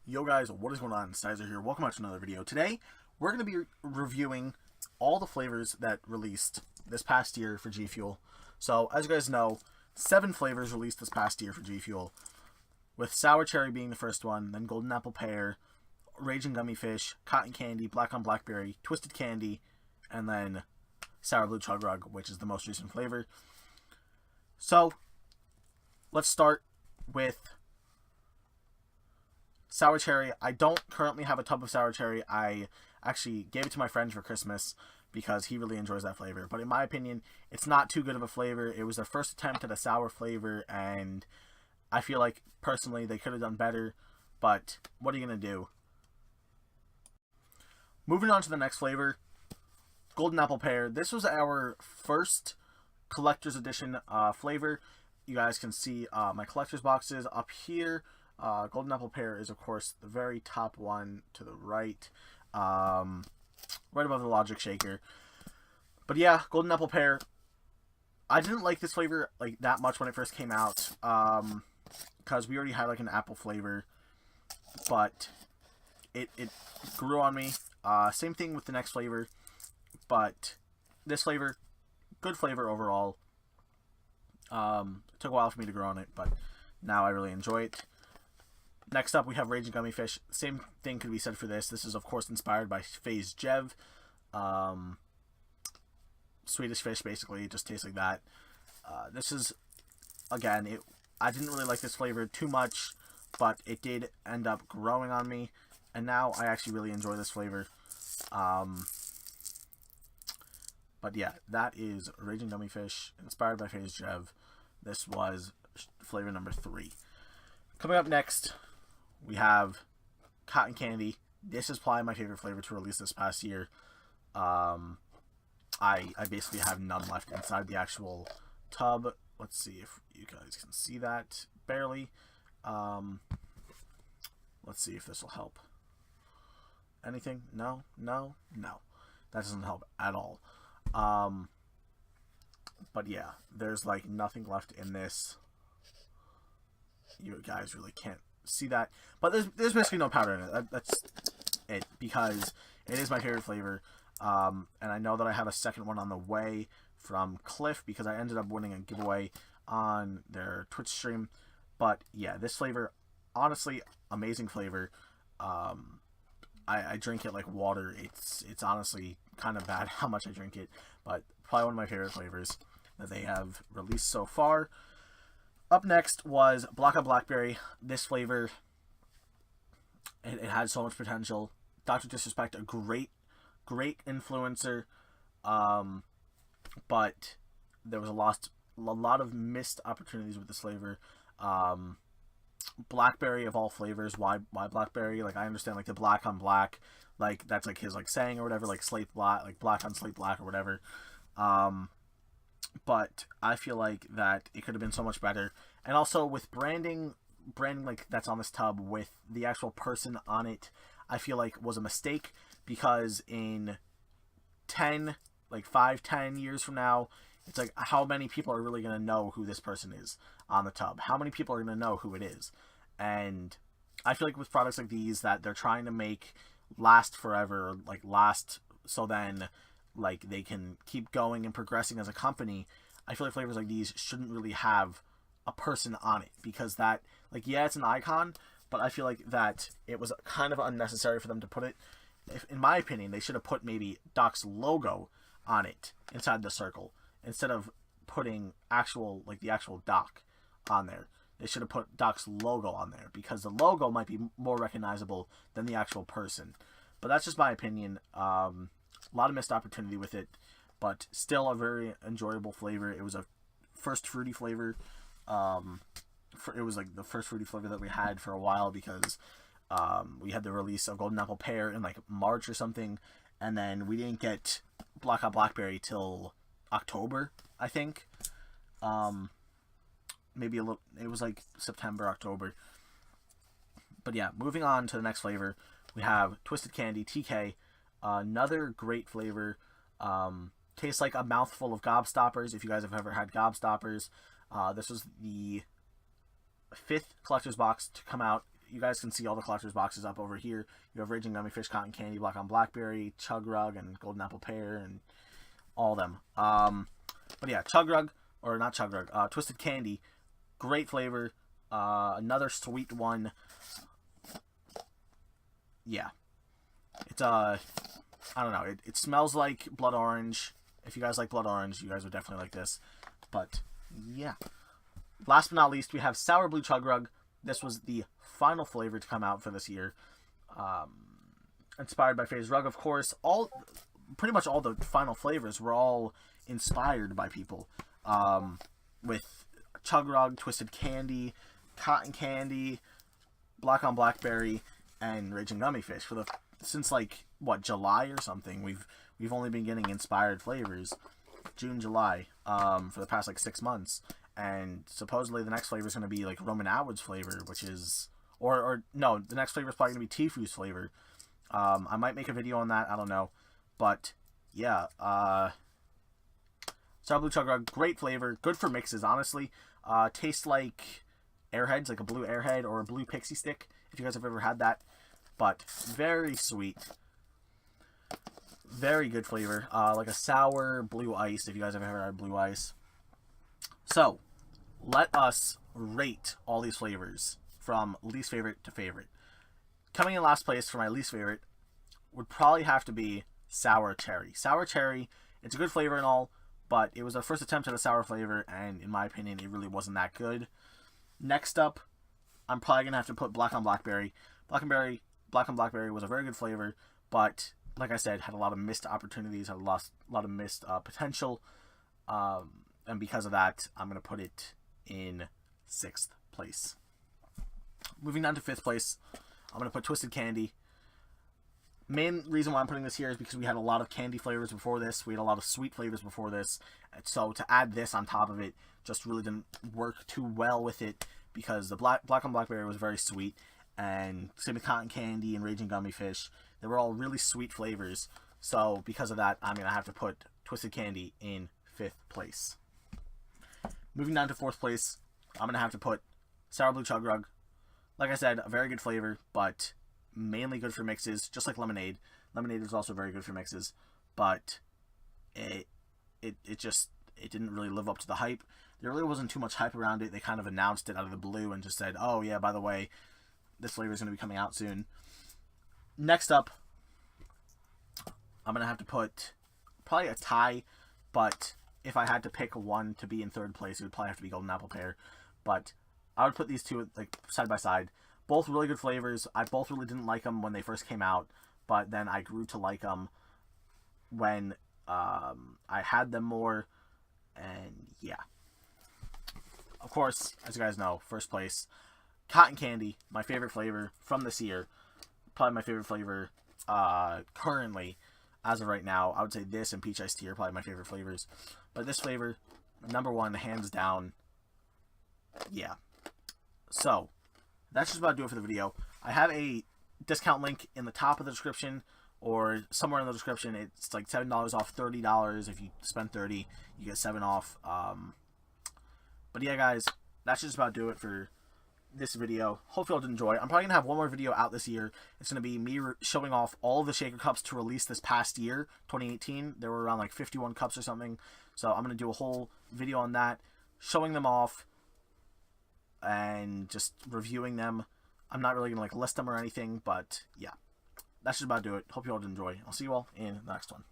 Yo guys, what is going on? Sizer here. Welcome back to another video. Today, we're going to be reviewing all the flavors that released this past year for GFUEL. So, as you guys know, 7 flavors released this past year for GFUEL, with sour cherry being the first one, then golden apple pear, raging gummy fish, cotton candy, black on blackberry, twisted candy, and then sour blue chug rug, which is the most recent flavor. So, let's start with sour cherry. I don't currently have a tub of sour cherry. I actually gave it to my friend for Christmas because he really enjoys that flavor. But in my opinion, it's not too good of a flavor. It was their first attempt at a sour flavor, and I feel like, personally, they could have done better. But what are you going to do? Moving on to the next flavor, golden apple pear. This was our first collector's edition flavor. You guys can see my collector's boxes up here. Golden apple pear is, of course, the very top one to the right, right above the logic shaker. But yeah, golden apple pear. I didn't like this flavor like that much when it first came out, because we already had like an apple flavor, but it grew on me. Same thing with the next flavor, but this flavor, good flavor overall. It took a while for me to grow on it, but now I really enjoy it. Next up, we have Raging Gummy Fish. Same thing could be said for this. This is, of course, inspired by Phase Jev. Swedish fish, basically. It just tastes like that. This is, again, I didn't really like this flavor too much, but it did end up growing on me. And now I actually really enjoy this flavor. But yeah, that is Raging Gummy Fish, inspired by Phase Jev. This was flavor number 3. Coming up next, we have cotton candy. This is probably my favorite flavor to release this past year. I basically have none left inside the actual tub. Let's see if you guys can see that. Barely. Let's see if this will help. Anything? No. That doesn't help at all. But yeah, there's like nothing left in this. You guys really can't see that, but there's basically no powder in it. That's it, because it is my favorite flavor. And I know that I have a second one on the way from Cliff, because I ended up winning a giveaway on their Twitch stream. But yeah, this flavor, honestly, amazing flavor. I drink it like water. It's honestly kind of bad how much I drink it, but probably one of my favorite flavors that they have released so far. Up next was Black on Blackberry. This flavor, it had so much potential. Dr. Disrespect, a great influencer, but there was a lot of missed opportunities with this flavor. Blackberry of all flavors, why blackberry? Like, I understand like the black on black, like that's like his like saying or whatever, like slate black, like black on slate black or whatever. But I feel like that it could have been so much better. And also with branding like that's on this tub with the actual person on it, I feel like was a mistake, because in 10 years from now, it's like, how many people are really going to know who this person is on the tub? How many people are going to know who it is? And I feel like with products like these that they're trying to make last forever, like last, so then like they can keep going and progressing as a company, I feel like flavors like these shouldn't really have a person on it, because that, like, yeah, it's an icon, but I feel like that it was kind of unnecessary for them to put it. In my opinion, they should have put maybe Doc's logo on it inside the circle, instead of putting the actual Doc on there. They should have put Doc's logo on there, because the logo might be more recognizable than the actual person. But that's just my opinion. A lot of missed opportunity with it, but still a very enjoyable flavor. It was a first fruity flavor. It was like the first fruity flavor that we had for a while, because we had the release of golden apple pear in like March or something, and then we didn't get black on blackberry till October, I think. Maybe a little. It was like September, October. But yeah, moving on to the next flavor, we have twisted candy TK. Another great flavor. Tastes like a mouthful of Gobstoppers, if you guys have ever had Gobstoppers. This was the 5th collector's box to come out. you guys can see all the collector's boxes up over here. You have Raging Gummy Fish, Cotton Candy, Black on Blackberry, Chug Rug, and Golden Apple Pear, and all of them. But yeah, Chug Rug, or not Chug Rug, Twisted Candy, great flavor. Another sweet one. Yeah. It's, I don't know, it smells like blood orange. If you guys like blood orange, you guys would definitely like this. But, yeah. Last but not least, we have Sour Blue Chug Rug. This was the final flavor to come out for this year. Inspired by FaZe Rug, of course. Pretty much all the final flavors were all inspired by people. With Chug Rug, Twisted Candy, Cotton Candy, Black on Blackberry, and Raging Gummy Fish. Since like what, July or something, we've only been getting inspired flavors. June, July, for the past like 6 months. And supposedly the next flavor is going to be like Roman Atwood's flavor, which is, or no, the next flavor is probably going to be Tifu's flavor. I might make a video on that, I don't know. But yeah, Sour Blue Chug Rug, great flavor, good for mixes, honestly. Tastes like Airheads, like a blue Airhead or a blue Pixie Stick, if you guys have ever had that. But very sweet, very good flavor, like a sour blue ice, if you guys have ever had blue ice. So, let us rate all these flavors from least favorite to favorite. Coming in last place for my least favorite would probably have to be Sour Cherry. Sour Cherry, it's a good flavor and all, but it was our first attempt at a sour flavor, and in my opinion, it really wasn't that good. Next up, I'm probably going to have to put Black on Blackberry. Black on Blackberry was a very good flavor, but like I said, had a lot of missed opportunities, had a lot of missed potential. And because of that, I'm going to put it in 6th place. Moving down to 5th place, I'm going to put Twisted Candy. Main reason why I'm putting this here is because we had a lot of candy flavors before this. We had a lot of sweet flavors before this. And so to add this on top of it just really didn't work too well with it, because the Black on Blackberry was very sweet. And same with Cotton Candy and Raging Gummy Fish. They were all really sweet flavors. So because of that, I'm going to have to put Twisted Candy in 5th place. Moving down to 4th place, I'm going to have to put Sour Blue Chug Rug. Like I said, a very good flavor, but mainly good for mixes, just like Lemonade. Lemonade is also very good for mixes, but it didn't really live up to the hype. There really wasn't too much hype around it. They kind of announced it out of the blue and just said, oh yeah, by the way, this flavor is going to be coming out soon. Next up, I'm going to have to put probably a tie, but if I had to pick one to be in 3rd place, it would probably have to be Golden Apple Pear. But I would put these two like side by side. Both really good flavors. I both really didn't like them when they first came out, but then I grew to like them when I had them more. And yeah. Of course, as you guys know, 1st place, Cotton Candy, my favorite flavor from this year. Probably my favorite flavor currently. As of right now, I would say this and Peach Iced Tea are probably my favorite flavors. But this flavor, #1, hands down. Yeah. So, that's just about to do it for the video. I have a discount link in the top of the description, or somewhere in the description. It's like $7 off $30. If you spend $30, you get 7 off. But yeah, guys, that's just about to do it for this video. Hope you all did enjoy. I'm probably going to have one more video out this year. It's going to be me showing off all of the Shaker Cups to release this past year, 2018. There were around like 51 cups or something. So I'm going to do a whole video on that, showing them off and just reviewing them. I'm not really going to like list them or anything, but yeah. That's just about to do it. Hope you all did enjoy. I'll see you all in the next one.